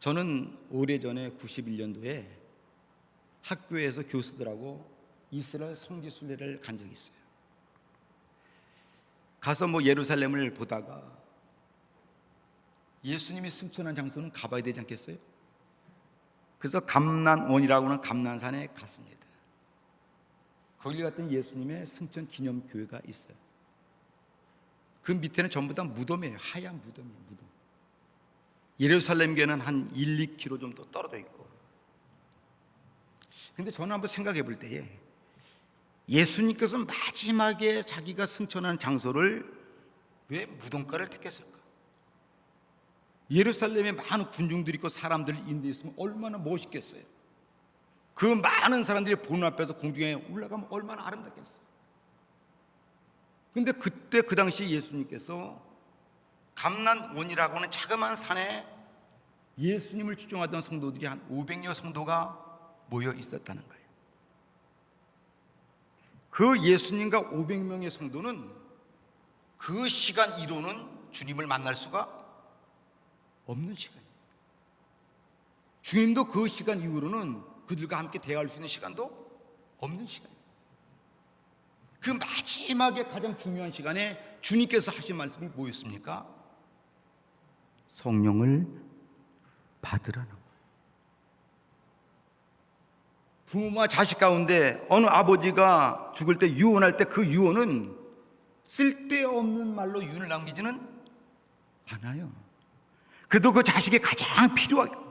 저는 오래전에 91년도에 학교에서 교수들하고 이스라엘 성지 순례를 간 적이 있어요. 가서 예루살렘을 보다가 예수님이 승천한 장소는 가봐야 되지 않겠어요? 그래서 감난원이라고 하는 감난산에 갔습니다. 거기 갔더니 예수님의 승천 기념교회가 있어요. 그 밑에는 전부 다 무덤이에요. 하얀 무덤이에요. 무덤. 예루살렘 교회는 한 1, 2km 정도 떨어져 있고. 근데 저는 한번 생각해 볼 때에 예수님께서 마지막에 자기가 승천한 장소를 왜 무덤가를 택했을까? 예루살렘에 많은 군중들이 있고 사람들이 인도에 있으면 얼마나 멋있겠어요. 그 많은 사람들이 보는 앞에서 공중에 올라가면 얼마나 아름답겠어요. 근데 그때 그 당시 예수님께서 감난원이라고 하는 자그마한 산에 예수님을 추종하던 성도들이 한 500여 성도가 모여 있었다는 거예요. 그 예수님과 500명의 성도는 그 시간 이로는 주님을 만날 수가 없는 시간이에요. 주님도 그 시간 이후로는 그들과 함께 대화할 수 있는 시간도 없는 시간이에요. 그 마지막에 가장 중요한 시간에 주님께서 하신 말씀이 뭐였습니까? 성령을 받으라는 거예요. 부모와 자식 가운데 어느 아버지가 죽을 때 유언할 때 그 유언은 쓸데없는 말로 유언을 남기지는 않아요. 그래도 그 자식이 가장 필요하고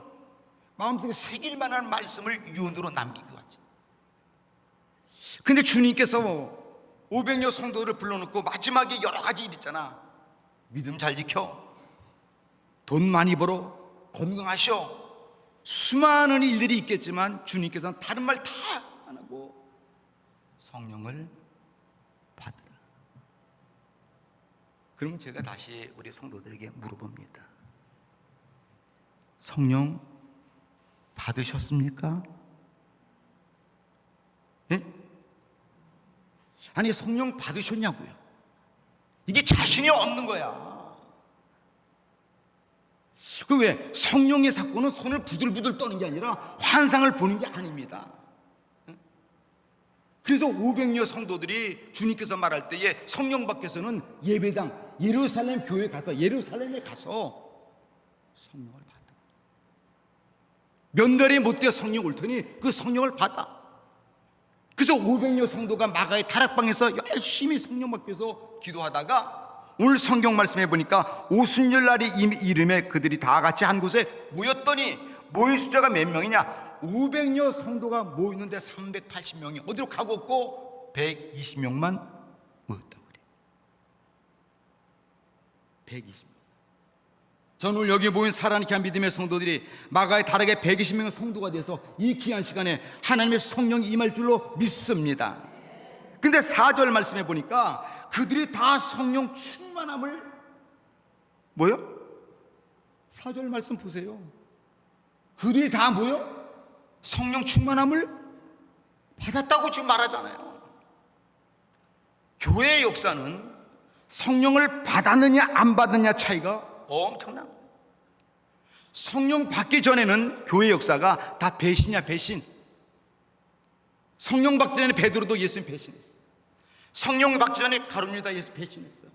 마음속에 새길 만한 말씀을 유언으로 남긴 것 같죠. 근데 주님께서 500여 성도를 불러놓고 마지막에 여러 가지 일 있잖아. 믿음 잘 지켜, 돈 많이 벌어, 건강하셔, 수많은 일들이 있겠지만 주님께서는 다른 말 다 안 하고 성령을 받으라. 그러면 제가 다시 우리 성도들에게 물어봅니다. 성령 받으셨습니까? 예? 아니, 성령 받으셨냐고요? 이게 자신이 없는 거야. 그 왜 성령의 사건은 손을 부들부들 떠는 게 아니라 환상을 보는 게 아닙니다. 그래서 500여 성도들이 주님께서 말할 때에 성령 밖에서는 예배당 예루살렘 교회에 가서 예루살렘에 가서 성령을 받아. 몇 날이 못 되어 성령 올 테니 그 성령을 받아. 그래서 500여 성도가 마가의 다락방에서 열심히 성령 받기 위해서 기도하다가 오늘 성경 말씀해 보니까 오순절 날이 이름에 그들이 다 같이 한 곳에 모였더니 모인 숫자가 몇 명이냐? 500여 성도가 모이는데 380명이 어디로 가고 없고 120명만 모였다고 그래요. 120명. 저는 오늘 여기 모인 살아있는 귀한 믿음의 성도들이 마가의 다락에 120명의 성도가 돼서 이 귀한 시간에 하나님의 성령이 임할 줄로 믿습니다. 근데 4절 말씀해 보니까 그들이 다 성령 충만함을 뭐요? 4절 말씀 보세요. 그들이 다 뭐요? 성령 충만함을 받았다고 지금 말하잖아요. 교회의 역사는 성령을 받았느냐 안 받느냐 차이가 엄청난 거예요. 성령 받기 전에는 교회 역사가 다 배신이야, 배신. 성령 받기 전에 베드로도 예수님 배신했어요. 성령 받기 전에 가룟유다 예수 배신했어요.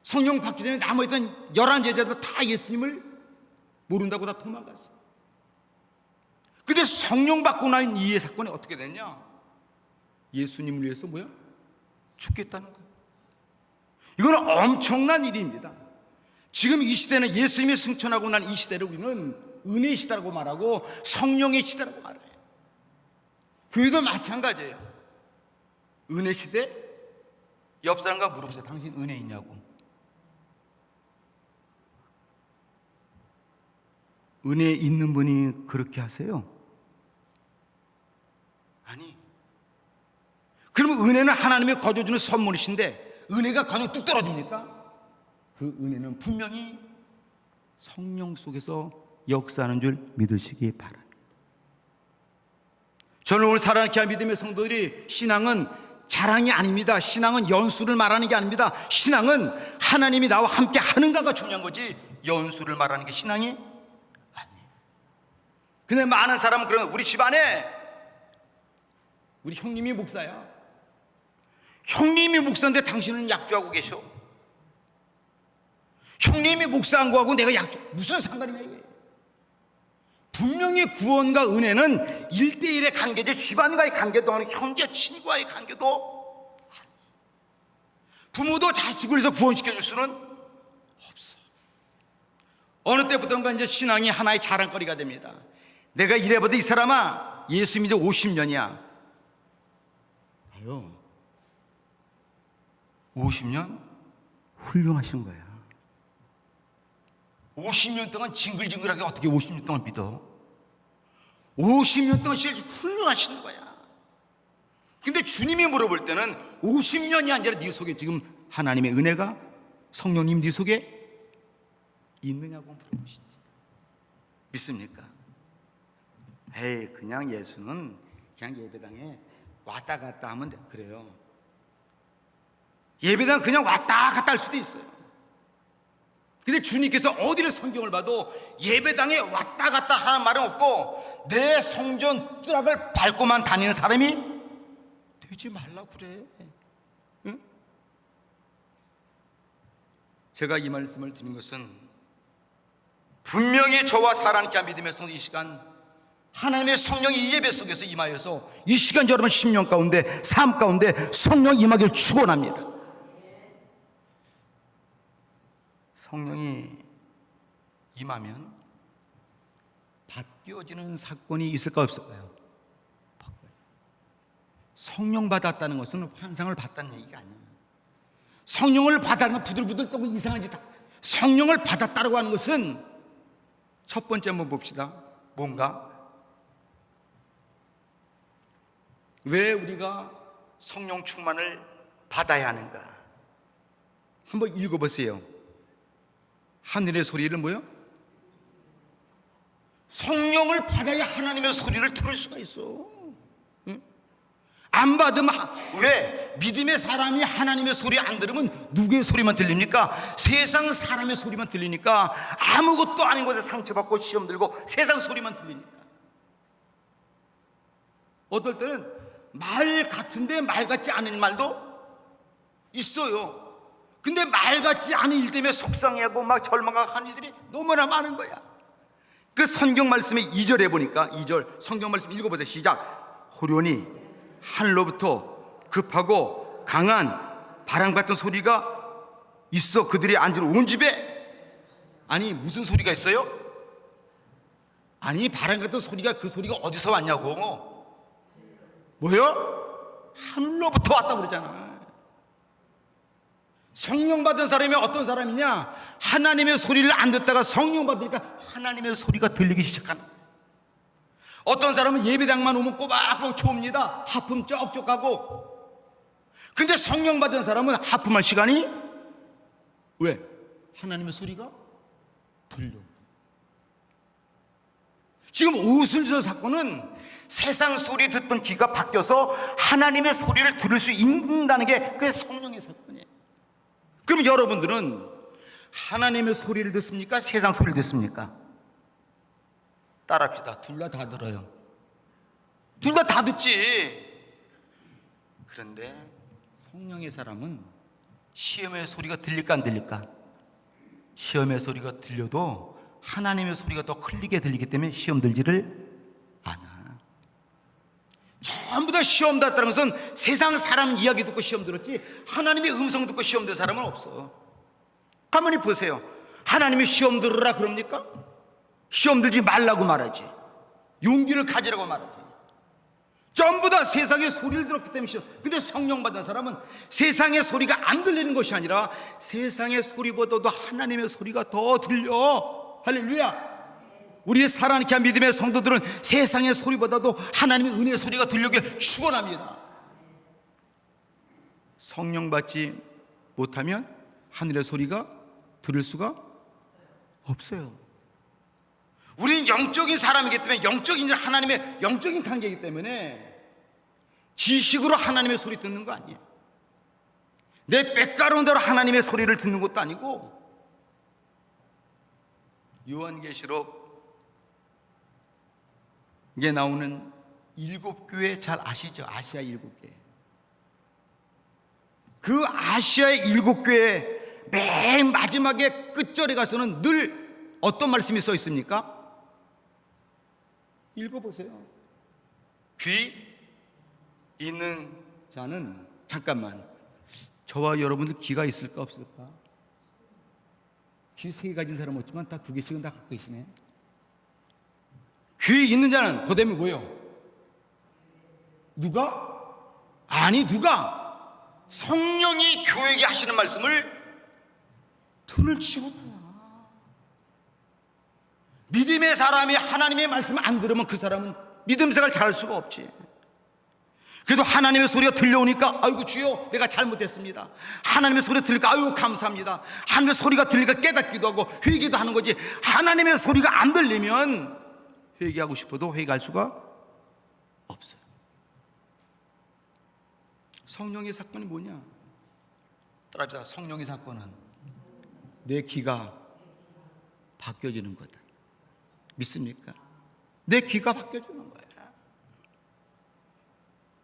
성령 받기 전에 남아있던 11 제자도 다 예수님을 모른다고 다 도망갔어요. 근데 성령 받고 난 이의 사건이 어떻게 됐냐? 예수님을 위해서 뭐야? 죽겠다는 거예요. 이건 엄청난 일입니다. 지금 이 시대는 예수님이 승천하고 난 이 시대를 우리는 은혜의 시대라고 말하고 성령의 시대라고 말해요. 교회도 마찬가지예요. 은혜 시대? 옆 사람과 물어보세요. 당신 은혜 있냐고. 은혜 있는 분이 그렇게 하세요? 아니. 그러면 은혜는 하나님이 거저주는 선물이신데 은혜가 그냥 뚝 떨어집니까? 그 은혜는 분명히 성령 속에서 역사하는 줄 믿으시기 바랍니다. 저는 오늘 사랑하는 귀한 믿음의 성도들이 신앙은 자랑이 아닙니다. 신앙은 연수를 말하는 게 아닙니다. 신앙은 하나님이 나와 함께 하는가가 중요한 거지 연수를 말하는 게 신앙이 아니에요. 근데 많은 사람은 그런, 우리 집안에 우리 형님이 목사야. 형님이 목사인데 당신은 약주하고 계셔. 형님이 목사한 거하고 내가 약주 무슨 상관이냐 이게. 분명히 구원과 은혜는 1대1의 관계지 집안과의 관계도 아니고 형제 친구와의 관계도 아니에요. 부모도 자식을 해서 구원시켜줄 수는 없어. 어느 때부터인가 이제 신앙이 하나의 자랑거리가 됩니다. 내가 이래봐도 이 사람아 예수 믿어 50년이야. 봐요. 50년 훌륭하신 거야. 50년 동안 징글징글하게 어떻게 50년 동안 믿어? 50년 동안 진짜 훌륭하신 거야. 근데 주님이 물어볼 때는 50년이 아니라 네 속에 지금 하나님의 은혜가 성령님 네 속에 있느냐고 물어보시지. 믿습니까? 에이, 그냥 예수는 그냥 예배당에 왔다 갔다 하면 돼. 그래요. 예배당 그냥 왔다 갔다 할 수도 있어요. 근데 주님께서 어디를 성경을 봐도 예배당에 왔다 갔다 하는 말은 없고 내 성전 뚜락을 밟고만 다니는 사람이 되지 말라고 그래. 응? 제가 이 말씀을 드린 것은 분명히 저와 사랑케 믿음의 성도 이 시간 하나님의 성령이 이 예배 속에서 임하여서 이 시간 여러분 심령 가운데 삶 가운데 성령 임하기를 축원합니다. 성령이 임하면 바뀌어지는 사건이 있을까 없을까요? 성령 받았다는 것은 환상을 받았다는 얘기가 아니에요. 성령을 받았다는 건 부들부들 떠고 이상한 짓. 성령을 받았다고 하는 것은 첫 번째 한번 봅시다. 뭔가? 왜 우리가 성령 충만을 받아야 하는가? 한번 읽어보세요. 하늘의 소리를 뭐요? 성령을 받아야 하나님의 소리를 들을 수가 있어. 응? 안 받으면 왜? 믿음의 사람이 하나님의 소리 안 들으면 누구의 소리만 들립니까? 세상 사람의 소리만 들리니까 아무것도 아닌 곳에 상처받고 시험 들고 세상 소리만 들리니까. 어떨 때는 말 같은데 말 같지 않은 말도 있어요. 근데 말 같지 않은 일 때문에 속상해하고 막 절망하는 일들이 너무나 많은 거야. 그 성경 말씀의 2절에 보니까 2절 성경 말씀 읽어보세요. 시작. 호련히 하늘로부터 급하고 강한 바람 같은 소리가 있어 그들이 앉은 온 집에. 아니 무슨 소리가 있어요? 아니 바람 같은 소리가 그 소리가 어디서 왔냐고. 뭐요? 하늘로부터 왔다고 그러잖아. 성령 받은 사람이 어떤 사람이냐? 하나님의 소리를 안 듣다가 성령 받으니까 하나님의 소리가 들리기 시작하는. 어떤 사람은 예배당만 오면 꼬박꼬박 좋습니다. 하품 쩍쩍 하고. 근데 성령 받은 사람은 하품할 시간이 왜? 하나님의 소리가 들려. 지금 오순절 사건은 세상 소리 듣던 귀가 바뀌어서 하나님의 소리를 들을 수 있다는 게 그게 성령의 사건이에요. 그럼 여러분들은 하나님의 소리를 듣습니까? 세상 소리를 듣습니까? 따라합시다. 둘 다 들어요. 둘 다 듣지. 그런데 성령의 사람은 시험의 소리가 들릴까 안 들릴까? 시험의 소리가 들려도 하나님의 소리가 더 클리게 들리기 때문에 시험 들지를 않아. 전부 다 시험 들었다는 것은 세상 사람 이야기 듣고 시험 들었지 하나님의 음성 듣고 시험 든 사람은 없어. 가만히 보세요. 하나님이 시험 들으라 그럽니까? 시험 들지 말라고 말하지. 용기를 가지라고 말하지. 전부 다 세상의 소리를 들었기 때문에 시험. 근데 성령 받은 사람은 세상의 소리가 안 들리는 것이 아니라 세상의 소리보다도 하나님의 소리가 더 들려. 할렐루야. 우리의 사랑케 한 믿음의 성도들은 세상의 소리보다도 하나님의 은혜의 소리가 들려오길 축원합니다. 성령 받지 못하면 하늘의 소리가 들을 수가 없어요. 우리는 영적인 사람이기 때문에 영적인 하나님의 영적인 관계이기 때문에 지식으로 하나님의 소리 듣는 거 아니에요. 내 빽가로운 대로 하나님의 소리를 듣는 것도 아니고. 요한계시록 이게 나오는 7교회 잘 아시죠? 아시아 7교회. 그 아시아의 7교회 맨 마지막에 끝절에 가서는 늘 어떤 말씀이 써 있습니까? 읽어보세요. 귀 있는 자는, 잠깐만, 저와 여러분들 귀가 있을까 없을까? 귀 3개 가진 사람 없지만 다 2개씩은 다 갖고 계시네. 귀 있는 자는 그 다음에 뭐예요? 누가? 아니, 누가? 성령이 교회에게 하시는 말씀을 들을지어다. 믿음의 사람이 하나님의 말씀을 안 들으면 그 사람은 믿음 생활 잘할 수가 없지. 그래도 하나님의 소리가 들려오니까 아이고 주여 내가 잘못했습니다. 하나님의 소리가 들리니까 아이고 감사합니다. 하나님의 소리가 들리니까 깨닫기도 하고 회개도 하는 거지. 하나님의 소리가 안 들리면 회개하고 싶어도 회개할 수가 없어요. 성령의 사건이 뭐냐? 따라합시다. 성령의 사건은 내 귀가 바뀌어지는 거다. 믿습니까? 내 귀가 바뀌어지는 거야.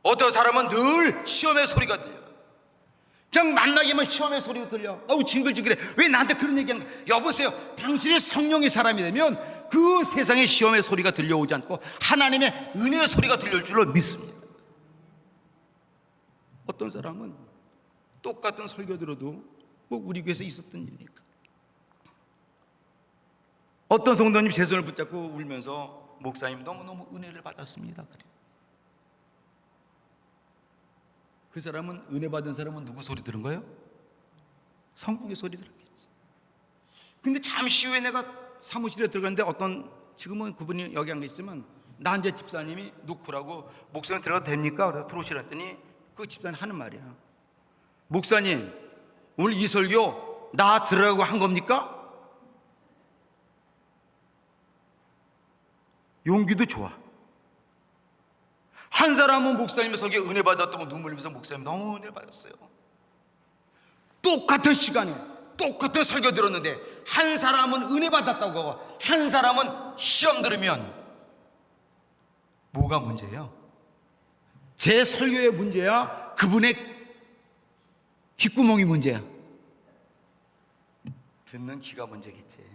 어떤 사람은 늘 시험의 소리가 들려. 그냥 만나기만 시험의 소리가 들려. 어우 징글징글해. 왜 나한테 그런 얘기하는 거야? 여보세요. 당신이 성령의 사람이 되면 그 세상의 시험의 소리가 들려오지 않고 하나님의 은혜의 소리가 들려올 줄로 믿습니다. 어떤 사람은 똑같은 설교 들어도 뭐 우리 교회에서 있었던 일이니까. 어떤 성도님 제 손을 붙잡고 울면서 목사님 너무너무 은혜를 받았습니다. 그래. 그 사람은, 은혜 받은 사람은 누구 소리 들은 거예요? 성령의 소리 들었겠지. 근데 잠시 후에 내가 사무실에 들어갔는데 지금은 그분이 여기 안 계시지만 난제 집사님이 놓고라고 목사님 들어가도 됩니까? 그래서 들어오시라 했더니 그 집사님 하는 말이야. 목사님 오늘 이 설교 나 들으라고 한 겁니까? 용기도 좋아. 한 사람은 목사님의 설교에 은혜 받았다고 눈물 흘리면서 목사님 너무 은혜 받았어요. 똑같은 시간에 똑같은 설교 들었는데 한 사람은 은혜 받았다고 하고 한 사람은 시험 들으면 뭐가 문제예요? 제 설교의 문제야? 그분의 귓구멍이 문제야? 듣는 귀가 문제겠지.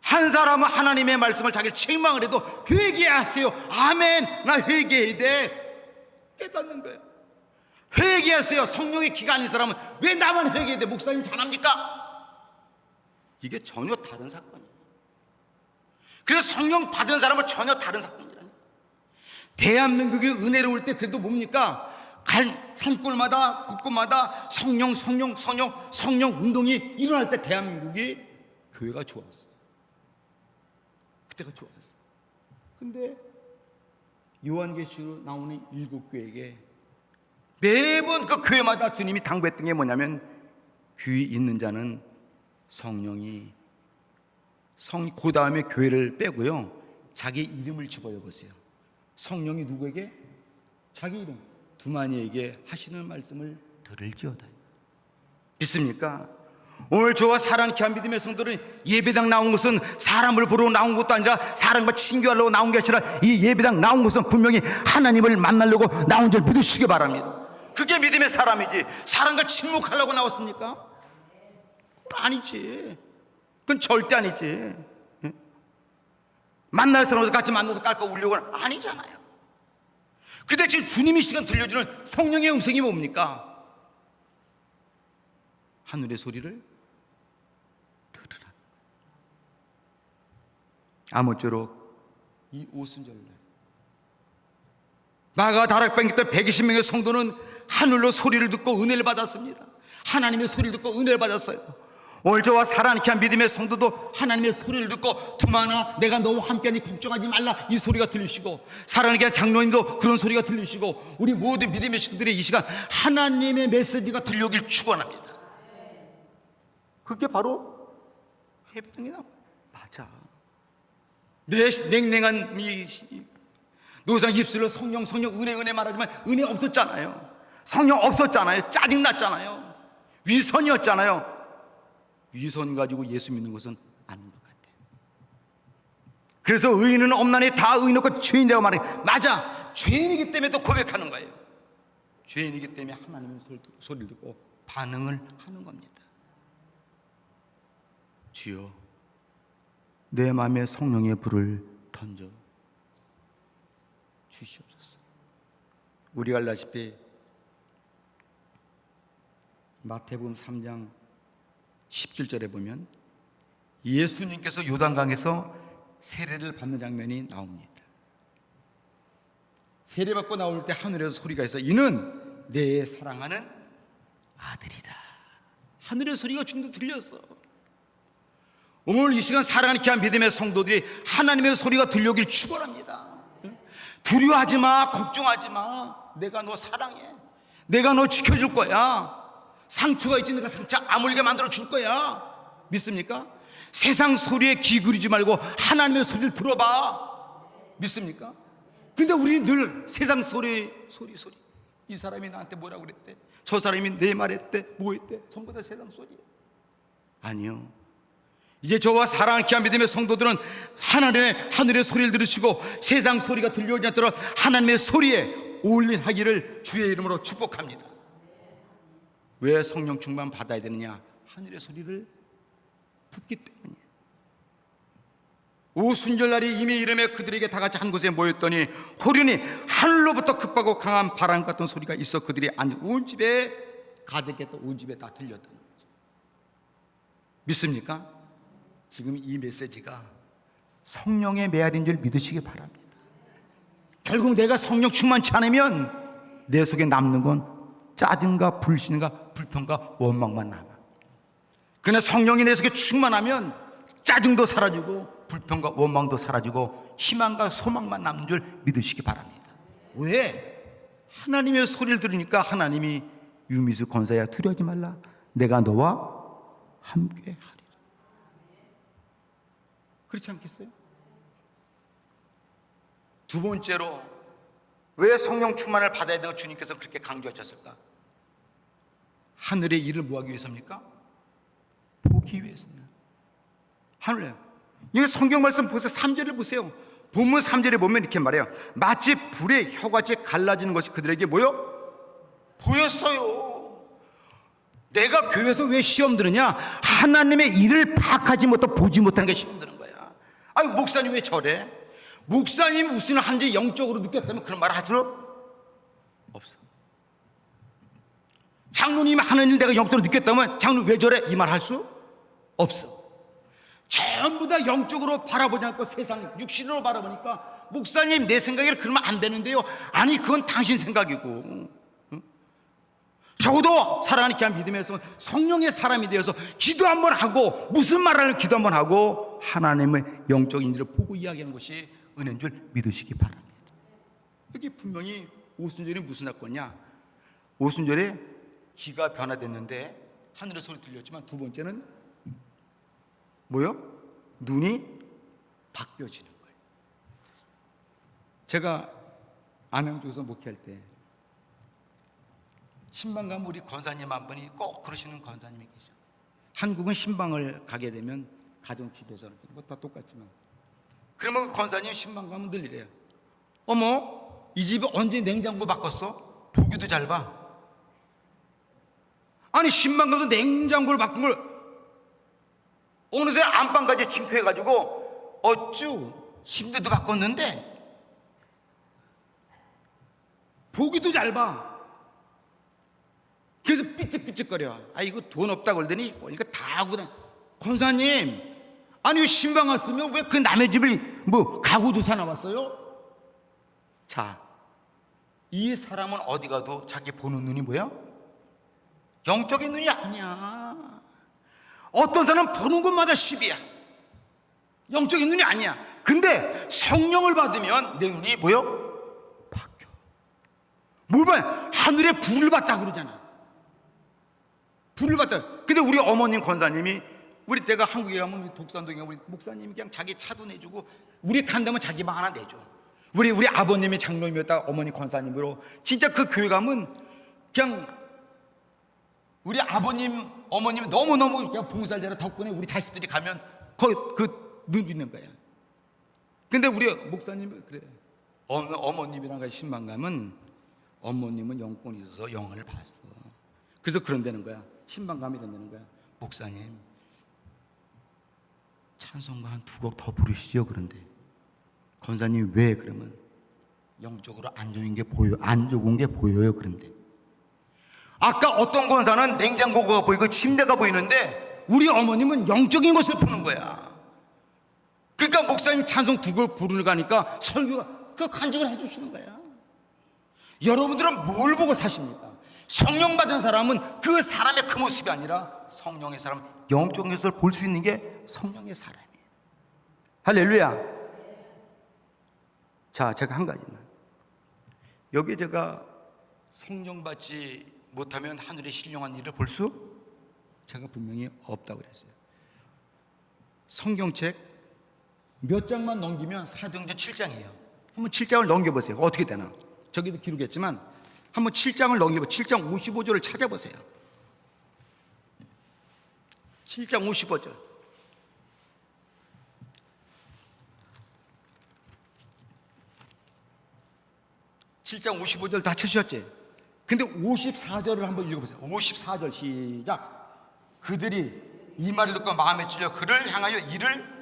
한 사람은 하나님의 말씀을 자기를 책망을 해도 회개하세요. 아멘. 나 회개해야 돼. 깨닫는 거예요. 회개하세요. 성령의 귀가 아닌 사람은 왜 나만 회개해야 돼? 목사님 잘합니까? 이게 전혀 다른 사건이에요. 그래서 성령 받은 사람은 전혀 다른 사건이라니까. 대한민국이 은혜로울 때 그래도 뭡니까? 산골마다 곳곳마다 성령 운동이 일어날 때 대한민국이 교회가 좋았어. 그때가 좋았어. 근데 요한계시로 나오는 7교회에게 매번 그 교회마다 주님이 당부했던 게 뭐냐면 귀 있는 자는 그 다음에 교회를 빼고요 자기 이름을 집어여 보세요. 성령이 누구에게? 자기 이름 두마니에게 하시는 말씀을 들을지어다. 믿습니까? 오늘 저와 사랑하는 귀한 믿음의 성도들은 예배당 나온 것은 사람을 보러 나온 것도 아니라 사람과 친교하려고 나온 게 아니라 이 예배당 나온 것은 분명히 하나님을 만나려고 나온 줄 믿으시기 바랍니다. 그게 믿음의 사람이지. 사람과 친목하려고 나왔습니까? 아니지. 그건 절대 아니지. 만날 사람과 같이 만나서 깔까 울려고는 아니잖아요. 근데 지금 주님이 시간 들려주는 성령의 음성이 뭡니까? 하늘의 소리를 들으라. 아무쪼록 이 오순절날 마가 다락방 때 120명의 성도는 하늘로 소리를 듣고 은혜를 받았습니다. 하나님의 소리를 듣고 은혜를 받았어요. 오늘 저와 사랑하는 귀한 믿음의 성도도 하나님의 소리를 듣고 두마나 내가 너와 함께하니 걱정하지 말라 이 소리가 들리시고, 사랑하는 귀한 장로님도 그런 소리가 들리시고, 우리 모든 믿음의 식구들이 이 시간 하나님의 메시지가 들려오길 축원합니다. 그게 바로 예배당이다. 맞아. 내 냉랭한 이 노상 입술로 성령 은혜 말하지만 은혜 없었잖아요. 성령 없었잖아요. 짜증났잖아요. 위선이었잖아요. 위선 가지고 예수 믿는 것은 아닌 것 같아요. 그래서 의인은 없나니 다 의인이고 죄인이라고 말해. 맞아, 죄인이기 때문에 또 고백하는 거예요. 죄인이기 때문에 하나님의 소리를 듣고 반응을 하는 겁니다. 주여, 내 마음에 성령의 불을 던져 주시옵소서. 우리가 알다시피 마태복음 3장 17절에 보면 예수님께서 요단강에서 세례를 받는 장면이 나옵니다. 세례받고 나올 때 하늘에서 소리가 있어. 이는 내 사랑하는 아들이다. 하늘의 소리가 지금도 들렸어. 오늘 이 시간 사랑하는 귀한 믿음의 성도들이 하나님의 소리가 들려오길 축원합니다. 두려워하지 마, 걱정하지 마. 내가 너 사랑해. 내가 너 지켜줄 거야. 상처가 있지, 내가 상처 아물게 만들어 줄 거야. 믿습니까? 세상 소리에 귀 기울이지 말고 하나님의 소리를 들어봐. 믿습니까? 근데 우리 늘 세상 소리. 이 사람이 나한테 뭐라고 그랬대, 저 사람이 내 말했대, 뭐 했대, 전부 다 세상 소리예요. 아니요, 이제 저와 사랑하는 귀한 믿음의 성도들은 하늘의 소리를 들으시고 세상 소리가 들려오지 않도록 하나님의 소리에 올인하기를 주의 이름으로 축복합니다. 왜 성령 충만 받아야 되느냐? 하늘의 소리를 듣기 때문이에요. 오순절날이 이미 이름에 그들에게 다 같이 한 곳에 모였더니 호련히 하늘로부터 급하고 강한 바람 같은 소리가 있어 그들이 온 집에 가득했던, 온 집에 다 들렸다는 거죠. 믿습니까? 지금 이 메시지가 성령의 메아리인 줄 믿으시기 바랍니다. 결국 내가 성령 충만치 않으면 내 속에 남는 건 짜증과 불신과 불평과 원망만 남아. 그러나 성령이 내 속에 충만하면 짜증도 사라지고 불평과 원망도 사라지고 희망과 소망만 남는 줄 믿으시기 바랍니다. 왜? 하나님의 소리를 들으니까 하나님이 유미수 권사야 두려워하지 말라, 내가 너와 함께 하리라. 그렇지 않겠어요? 두 번째로 왜 성령 충만을 받아야 되고 주님께서 그렇게 강조하셨을까? 하늘의 일을 뭐 하기 위해서입니까? 보기 위해서입니다. 하늘에 이 성경 말씀 보세요. 3절을 보세요. 본문 3절에 보면 이렇게 말해요. 마치 불의 혀같이 갈라지는 것이 그들에게 뭐요? 보였어요. 내가 교회에서 왜 시험 들으냐? 하나님의 일을 파악하지 못하고 보지 못하는 게 시험 드는 거야. 아니, 목사님 왜 저래? 목사님 무슨 한지 영적으로 느꼈다면 그런 말을 할 수는 없어. 장로님 하는 일 내가 영적으로 느꼈다면 장로 왜 저래? 이 말 할 수 없어. 전부 다 영적으로 바라보지 않고 세상 육신으로 바라보니까 목사님 내 생각에 그러면 안 되는데요. 아니, 그건 당신 생각이고. 적어도 사랑하는 귀한 믿음에서 성령의 사람이 되어서 기도 한번 하고, 무슨 말을 하면 기도 한번 하고 하나님의 영적인 일을 보고 이야기하는 것이 은혜인 줄 믿으시기 바랍니다. 여기 분명히 오순절이 무슨 사건이냐? 오순절에 기가 변화됐는데 하늘의 소리 들렸지만 두 번째는 뭐요? 눈이 바뀌어지는 거예요. 제가 안양쪽에서 목회할 때 신방 가면 우리 권사님 한 분이 꼭 그러시는 권사님이 계셔. 한국은 신방을 가게 되면 가정집에서 뭐 다 똑같지만, 그러면 그 권사님 신방 가면 늘 이래요. 어머, 이 집에 언제 냉장고 바꿨어? 보기도 잘 봐. 아니, 신방 가서 냉장고를 바꾼 걸 어느새 안방까지 침투해가지고 어쭈 침대도 바꿨는데 보기도 잘 봐. 그래서 삐쩍삐쩍거려. 아, 이거 돈 없다고 그러더니 이거 다 하고 권사님, 아니 신방 왔으면 왜 그 남의 집을 뭐 가구 조사 나왔어요? 자, 이 사람은 어디 가도 자기 보는 눈이 뭐야? 영적인 눈이 아니야. 어떤 사람은 보는 것마다 10이야. 영적인 눈이 아니야. 근데 성령을 받으면 내 눈이 뭐요? 바뀌어. 뭘 봐? 하늘에 불을 봤다 그러잖아. 불을 봤다. 근데 우리 어머님 권사님이, 우리 때가 한국에 가면 우리 독산동에 우리 목사님이 그냥 자기 차도 내주고, 우리 간다면 자기 방 하나 내줘. 우리 아버님이 장로님이었다 어머니 권사님으로, 진짜 그 교회 가면 그냥 우리 아버님 어머님 너무너무 봉사자라 덕분에 우리 자식들이 가면 거기 그 눈 있는 거야. 근데 우리 목사님은 그래. 어머님이랑 같이 신방가면 어머님은 영권이 있어서 영을 봤어. 그래서 그런다는 거야. 신방감이 이런다는 거야. 목사님, 찬송가 한 2곡 더 부르시죠. 그런데 권사님 왜? 그러면 영적으로 안 좋은 게 보여, 안 좋은 게 보여요. 그런데 아까 어떤 권사는 냉장고가 보이고 침대가 보이는데 우리 어머님은 영적인 것을 보는 거야. 그러니까 목사님 찬송 2곡 부르는 거니까 설교가 그 간증을 해주시는 거야. 여러분들은 뭘 보고 사십니까? 성령 받은 사람은 그 사람의 그 모습이 아니라 성령의 사람, 영적인 것을 볼 수 있는 게 성령의 사람이에요. 할렐루야. 자, 제가 한 가지만, 여기 제가 성령 받지 못하면 하늘의 신령한 일을 볼 수 제가 분명히 없다고 그랬어요. 성경책 몇 장만 넘기면 사도행전 7장이에요. 한번 7장을 넘겨보세요. 어떻게 되나? 저기도 기록했지만 한번 7장을 넘겨보세요. 7장 55절을 찾아보세요. 7장 55절. (7장 55절) 다 찾으셨지? 근데 54절을 한번 읽어보세요. 54절 시작. 그들이 이 말을 듣고 마음에 찔려 그를 향하여 이를,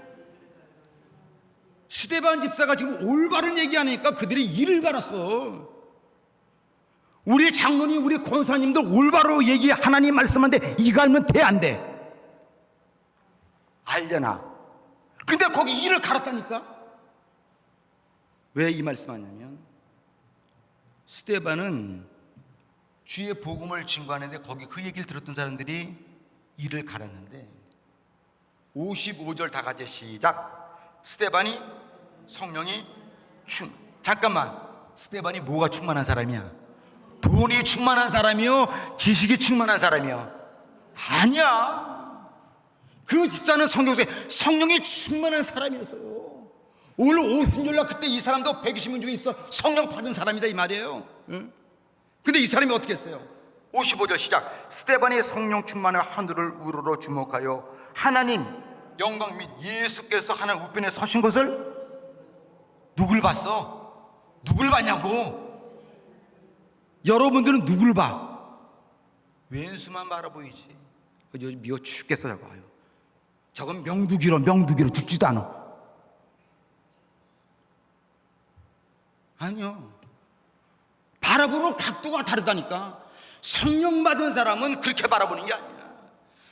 스데반 집사가 지금 올바른 얘기하니까 그들이 이를 갈았어. 우리 장로님, 우리 권사님들 올바로 얘기, 하나님 말씀한데 이거 알면 돼, 안 돼? 알잖아. 근데 거기 이를 갈았다니까. 왜 이 말씀하냐면 스데반은 주의 복음을 증거하는데 거기 그 얘기를 들었던 사람들이 이를 갈았는데 55절 다 같이 시작. 스데반이 성령이 잠깐만, 스데반이 뭐가 충만한 사람이야? 돈이 충만한 사람이요? 지식이 충만한 사람이요? 아니야. 그 집사는 성경에 성령이 충만한 사람이었어요. 오늘 오순절날 그때 이 사람도 120명 중에 있어 성령 받은 사람이다 이 말이에요. 응? 근데 이 사람이 어떻게 했어요? 55절 시작. 스데반이 성령 충만을 하늘을 우러러 주목하여 하나님 영광 및 예수께서 하나님 우편에 서신 것을, 누굴 봤어? 누굴 봤냐고? 여러분들은 누굴 봐? 왼수만 바라보이지. 요즘 미워 죽겠어 저거. 저건 명두기로 죽지도 않아. 아니요. 바라보는 각도가 다르다니까. 성령 받은 사람은 그렇게 바라보는 게 아니야.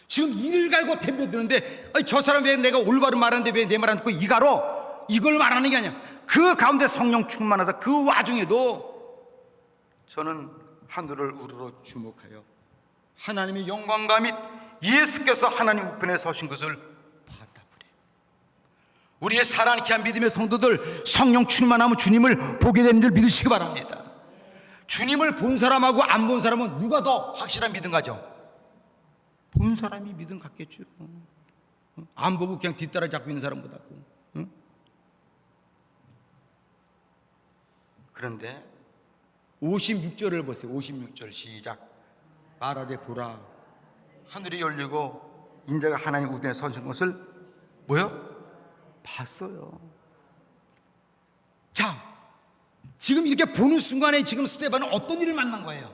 지금 이를 갈고 덤벼드는데 저 사람 왜 내가 올바른 말하는데 왜 내 말 안 듣고 이 가로? 이걸 말하는 게 아니야. 그 가운데 성령 충만해서 그 와중에도 저는 하늘을 우러러 주목하여 하나님의 영광과 및 예수께서 하나님 우편에 서신 것을 봤다 그래. 우리의 사랑하는 귀한 믿음의 성도들, 성령 충만하면 주님을 보게 되는 줄 믿으시기 바랍니다. 주님을 본 사람하고 안 본 사람은 누가 더 확실한 믿음 가져? 본 사람이 믿음 갖겠죠. 안 보고 그냥 뒷따라 잡고 있는 사람보다고. 그런데 56절을 보세요. 56절 시작. 말하되 보라, 하늘이 열리고 인자가 하나님 우편에 서신 것을 뭐요? 봤어요. 자, 지금 이렇게 보는 순간에 지금 스데반은 어떤 일을 만난 거예요?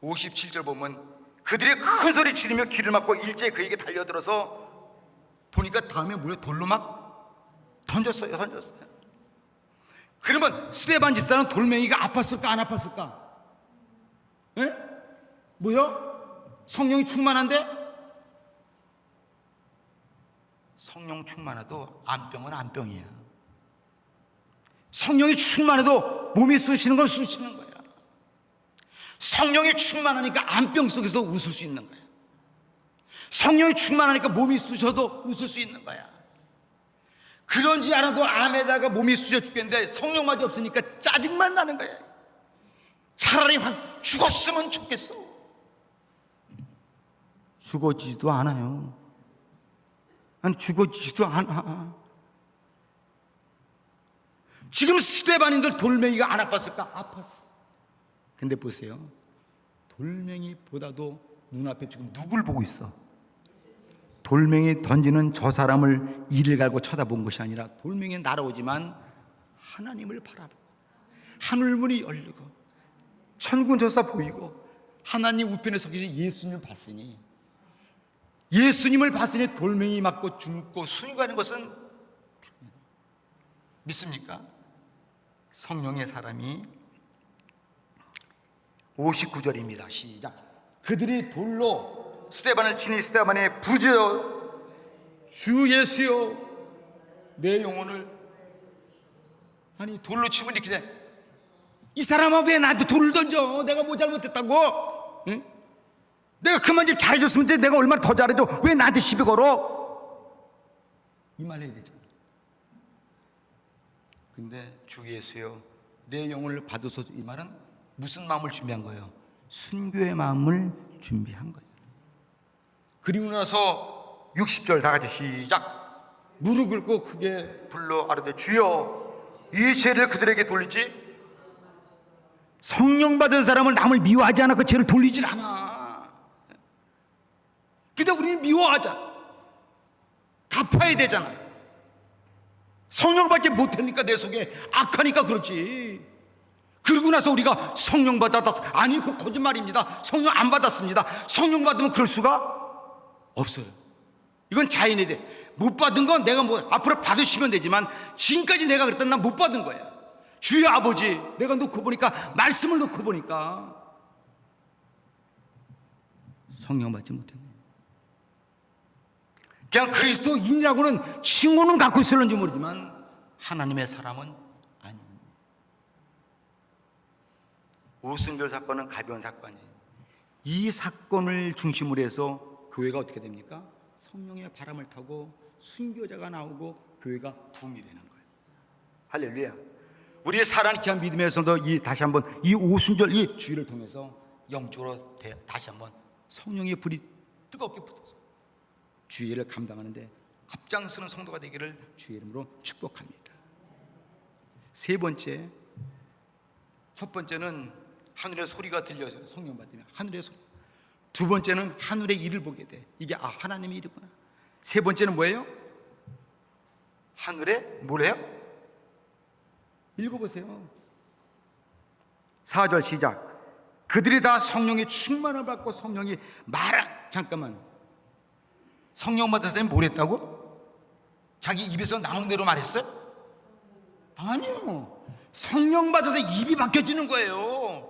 57절 보면 그들이 큰 소리 지르며 귀를 막고 일제히 그에게 달려들어서 보니까 다음에 물에 돌로 막 던졌어요. 그러면 스데반 집사는 돌멩이가 아팠을까 안 아팠을까? 뭐요? 성령이 충만한데? 성령 충만해도 안병은 안병이야. 성령이 충만해도 몸이 쑤시는 건 쑤시는 거야. 성령이 충만하니까 안병 속에서도 웃을 수 있는 거야. 성령이 충만하니까 몸이 쑤셔도 웃을 수 있는 거야. 그런지 않아도 암에다가 몸이 쑤셔 죽겠는데 성령마저 없으니까 짜증만 나는 거야. 차라리 확 죽었으면 좋겠어. 죽어지지도 않아요. 아니, 죽어지지도 않아. 지금 스데반인들 돌멩이가 안 아팠을까? 아팠어. 근데 보세요, 돌멩이보다도 눈앞에 지금 누굴 보고 있어? 돌멩이 던지는 저 사람을 이를 갈고 쳐다본 것이 아니라 돌멩이 날아오지만 하나님을 바라보고 하늘문이 열리고 천군 저사 보이고 하나님 우편에 서 계신 예수님을 봤으니 돌멩이 맞고 죽고 순교하는 것은 믿습니까? 성령의 사람이 59절입니다. 시작. 그들이 돌로 스데반을 치니 스데반에 부르짖어 주 예수여 내 영혼을. 아니 돌로 치면 이렇게 돼. 이 사람아 왜 나한테 돌을 던져? 내가 뭐 잘못했다고? 응? 내가 그만 좀 잘해줬으면 돼. 내가 얼마나 더 잘해도 왜 나한테 시비 걸어? 이 말 해야 되잖아. 근데 주 예수여 내 영혼을 받으소서. 이 말은 무슨 마음을 준비한 거예요? 순교의 마음을 준비한 거예요. 그리고 나서 60절 다 같이 시작. 무릎 꿇고 크게 불러 아뢰되 주여 이 죄를 그들에게 돌리지. 성령 받은 사람은 남을 미워하지 않아 그 죄를 돌리질 않아. 근데 우리는 미워하잖아. 갚아야 되잖아. 성령을 받지 못하니까 내 속에 악하니까 그렇지. 그러고 나서 우리가 성령 받았다. 아니 그 거짓말입니다. 성령 안 받았습니다. 성령 받으면 그럴 수가 없어요. 이건 자연에 돼. 못 받은 건 내가 뭐 앞으로 받으시면 되지만 지금까지 내가 그랬던 난 못 받은 거야. 주의 아버지 내가 놓고 보니까 말씀을 놓고 보니까 성령 받지 못했네. 그냥 그리스도인이라고는 칭호는 갖고 있을는지 모르지만 하나님의 사람은 아닙니다. 오순절 사건은 가벼운 사건이에요. 이 사건을 중심으로 해서 교회가 어떻게 됩니까? 성령의 바람을 타고 순교자가 나오고 교회가 붐이 되는 거예요. 할렐루야. 우리의 살아있는 귀한 믿음에서도 다시 한번 이 오순절 이 주일을 통해서 영적으로 다시 한번 성령의 불이 뜨겁게 붙어서 주일을 감당하는데 앞장서는 성도가 되기를 주의 이름으로 축복합니다. 세 번째, 첫 번째는 하늘의 소리가 들려서 성령 받으면 하늘의 소리. 두 번째는 하늘의 일을 보게 돼. 이게 하나님의 일이구나. 세 번째는 뭐예요? 하늘에 뭐래요? 읽어보세요. 4절 시작. 그들이 다 성령의 충만을 받고 성령이 잠깐만. 성령 받았을 때는 뭘 했다고? 자기 입에서 나오는 대로 말했어요? 아니요. 성령 받아서 입이 바뀌어지는 거예요.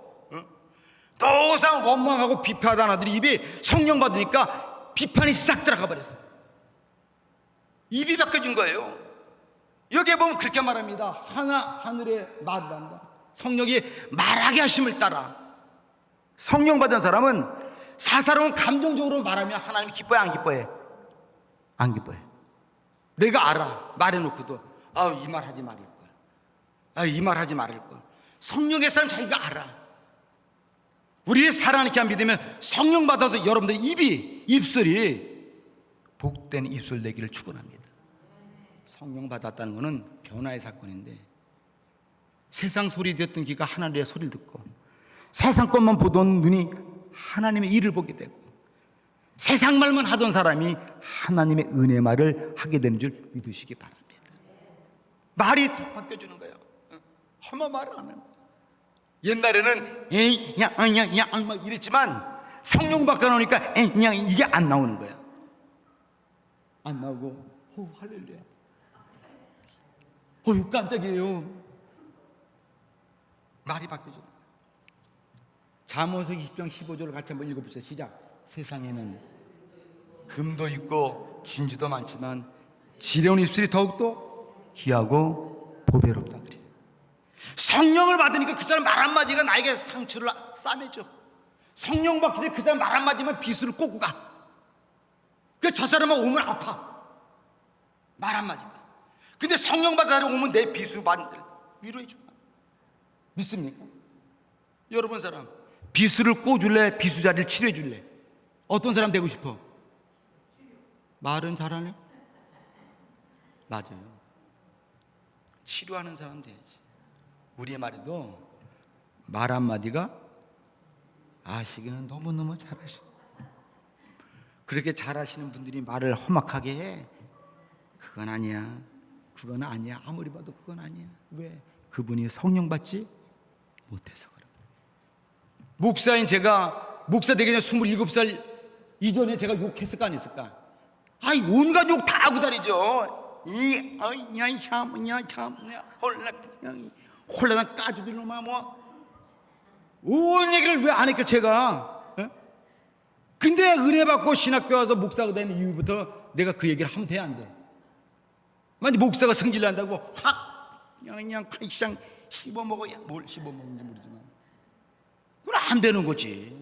더 이상 원망하고 비판하던 아들이 입이 성령 받으니까 비판이 싹 들어가 버렸어요. 입이 바뀌어진 거예요. 여기에 보면 그렇게 말합니다. 하늘에 말을 한다. 성령이 말하게 하심을 따라. 성령 받은 사람은 사사로운 감정적으로 말하면 하나님이 기뻐해 안 기뻐해? 안 기뻐해. 내가 알아. 말해놓고도 이 말 하지 말을 걸. 이 말 하지 말을 걸. 성령의 사람 자기가 알아. 우리의 사랑하는 귀한 믿으면 성령 받아서 여러분들의 입술이 복된 입술 내기를 축원합니다. 성령 받았다는 것은 변화의 사건인데 세상 소리 듣던 귀가 하나님의 소리를 듣고 세상 것만 보던 눈이 하나님의 일을 보게 되고 세상 말만 하던 사람이 하나님의 은혜 말을 하게 되는 줄 믿으시기 바랍니다. 말이 바뀌어주는 거예요. 험한 말을 안 하는 거예요. 옛날에는 막 이랬지만 성령 바꿔놓으니까 이게 안 나오는 거야. 안 나오고 할렐루야. 깜짝이에요. 말이 바뀌어져. 잠언서 20장 15절을 같이 한번 읽어보세요. 시작. 세상에는 금도 있고 진주도 많지만 지혜로운 입술이 더욱더 귀하고 보배롭다 그래. 성령을 받으니까 그 사람 말 한마디가 나에게 상처를 싸매줘. 성령 받기 전에 그 사람 말 한마디만 비수를 꽂고 가. 저 사람은 오면 아파. 말 한마디가. 근데 성령 받으러 오면 내 비수 위로해 줘. 믿습니까? 여러분 사람 비수를 꽂을래? 비수 자리를 치료해 줄래? 어떤 사람 되고 싶어? 말은 잘하네? 맞아요. 치료하는 사람 돼야지. 우리의 말에도 말 한마디가 아시기는 너무너무 잘하시. 그렇게 잘하시는 분들이 말을 험악하게 해. 그건 아니야. 그건 아니야. 아무리 봐도 그건 아니야. 왜? 그분이 성령 받지 못해서 그래. 목사인 제가 목사 되기 전에 27살 이전에 제가 욕했을까 안 했을까? 아이 온갖 욕 다 하고 다니죠. 이 아이야 샤무냐 샤무냐 홀라당 까주길 놈아 온 얘기를 왜 안 했겠 제가? 근데 은혜 받고 신학교 와서 목사가 된 이후부터 내가 그 얘기를 하면 돼 안 돼? 만약 목사가 승질 난다고 확 그냥 칼시장 씹어먹어야 뭘 씹어먹는지 모르지만 그건 안 되는 거지.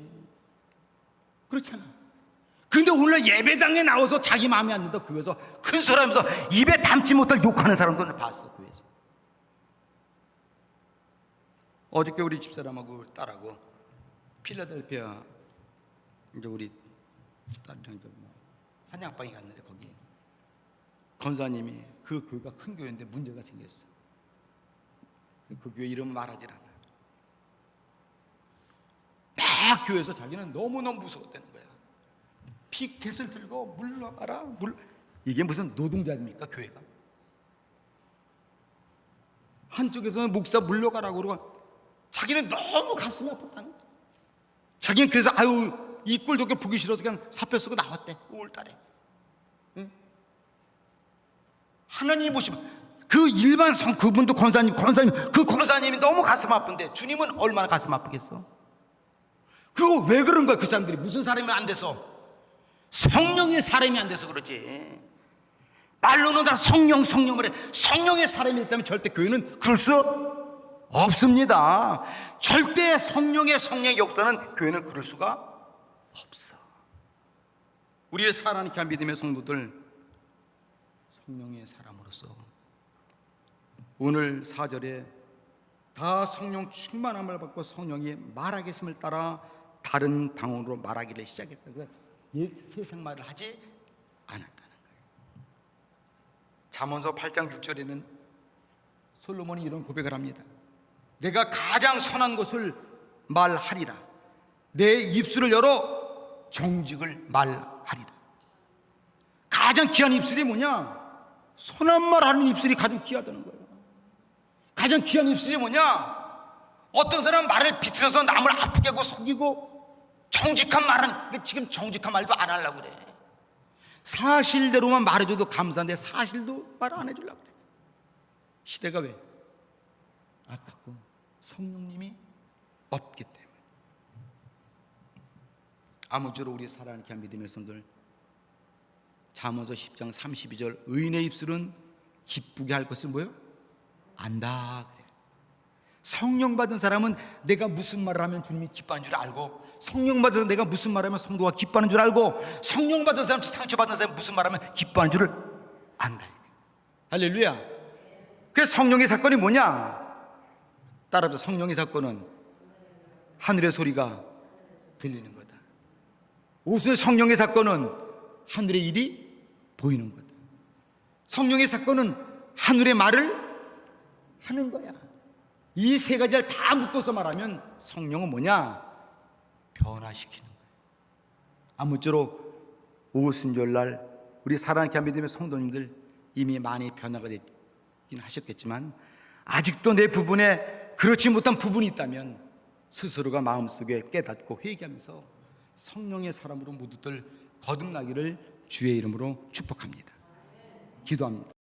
그렇잖아. 근데 오늘 예배당에 나와서 자기 마음에 안 든다 교회에서 큰 소리하면서 입에 담지 못할 욕하는 사람도 봤어 교회에서. 어저께 우리 집사람하고 딸하고 필라델피아 이제 우리 딸이랑 한약방에 갔는데 거기 권사님이 그 교회가 큰 교회인데 문제가 생겼어. 그 교회 이름 말하질 않아. 막 교회에서 자기는 너무너무 무서웠다는 거야. 피켓을 들고 물러가라 이게 무슨 노동자입니까 교회가? 한쪽에서는 목사 물러가라고 그러고 자기는 너무 가슴이 아팠다는 거야. 자기는 그래서 아유 이 꼴 좋게 보기 싫어서 그냥 사표 쓰고 나왔대 5월달에. 응? 하나님이 보시면 그 일반 그분도 권사님 그 권사님이 너무 가슴 아픈데 주님은 얼마나 가슴 아프겠어? 그거 왜 그런 거야? 그 사람들이 무슨 사람이 안 돼서? 성령의 사람이 안 돼서 그러지. 말로는 다 성령을 해. 성령의 사람이 있다면 절대 교회는 그럴 수 없습니다. 절대 성령의 역사는 교회는 그럴 수가 없어. 우리의 사랑하는 귀한 믿음의 성도들, 성령의 사람으로서 오늘 4절에 다 성령 충만함을 받고 성령이 말하겠음을 따라 다른 방언으로 말하기를 시작했다. 옛 세상 말을 하지 않았다는 거예요. 잠언서 8장 6절에는 솔로몬이 이런 고백을 합니다. 내가 가장 선한 것을 말하리라. 내 입술을 열어 정직을 말하리라. 가장 귀한 입술이 뭐냐? 선한 말 하는 입술이 가장 귀하다는 거예요. 가장 귀한 입술이 뭐냐? 어떤 사람은 말을 비틀어서 남을 아프게 하고 속이고 정직한 말은 지금 정직한 말도 안 하려고 그래. 사실대로만 말해줘도 감사한데 사실도 말 안 해주려고 그래. 시대가 왜? 아깝고 성령님이 없기 때문에. 아무쪼록 우리 사랑하는 귀한 믿음의 성도들, 잠언서 10장 32절 의인의 입술은 기쁘게 할 것을 뭐요? 안다 그래. 성령 받은 사람은 내가 무슨 말을 하면 주님이 기뻐하는 줄 알고, 성령 받은 내가 무슨 말을 하면 성도가 기뻐하는 줄 알고, 성령 받은 사람, 상처받은 사람 무슨 말을 하면 기뻐하는 줄을 안다. 할렐루야. 그래서 성령의 사건이 뭐냐? 따라서 성령의 사건은 하늘의 소리가 들리는 거다. 우선 성령의 사건은 하늘의 일이 보이는 거다. 성령의 사건은 하늘의 말을 하는 거야. 이 세 가지를 다 묶어서 말하면 성령은 뭐냐? 변화시키는 거야. 아무쪼록 오순절날 우리 사랑하는 귀한 믿음의 성도님들 이미 많이 변화가 됐긴 하셨겠지만 아직도 내 부분에 그렇지 못한 부분이 있다면 스스로가 마음속에 깨닫고 회개하면서 성령의 사람으로 모두들 거듭나기를 주의 이름으로 축복합니다. 기도합니다.